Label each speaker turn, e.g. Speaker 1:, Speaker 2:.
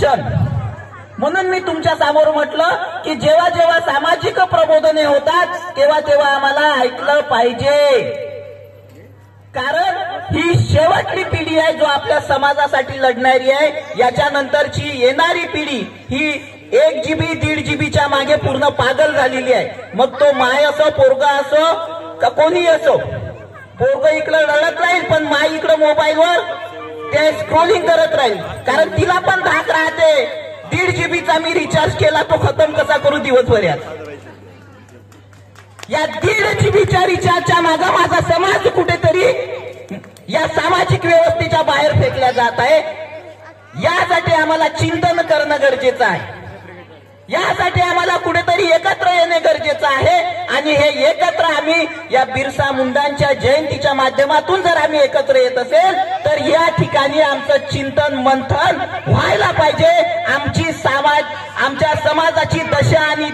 Speaker 1: चिंतन. म्हणून मी तुमच्या समोर म्हटलं की जेव्हा जेव्हा सामाजिक प्रबोधने होतात तेव्हा तेव्हा आम्हाला ऐकलं पाहिजे, कारण ही शेवटची पिढी आहे जो आपल्या समाजासाठी लढणारी आहे. याच्यानंतरची येणारी पिढी ही 1 GB 1.5 GB मागे पूर्ण पागल झालेली आहे. मग तो माय असो, पोरगा असो का कोणी असो, पोरग इकडे रडत राहील पण माय इकडे मोबाईलवर ते स्क्रोलिंग करत राहील, कारण तिला पण धाक राहते 1.5 GB मी रिचार्ज केला तो खतम कसा करू दिवसभरात. या 1.5 GB रिचार्जच्या मागे माझा समाज कुठेतरी या सामाजिक व्यवस्थेच्या बाहेर फेकल्या जात आहे. यासाठी आम्हाला चिंतन करणं गरजेचं आहे. यासाठी आम्हाला कुठेतरी एकत्र येणे गरजेचं आहे. आणि हे एकत्र आम्ही या बिरसा मुंडांच्या जयंतीच्या माध्यमातून जर आम्ही एकत्र येत असेल तर या ठिकाणी आमचं चिंतन मंथन व्हायला पाहिजे. आमच्या समाजाची दशा आणि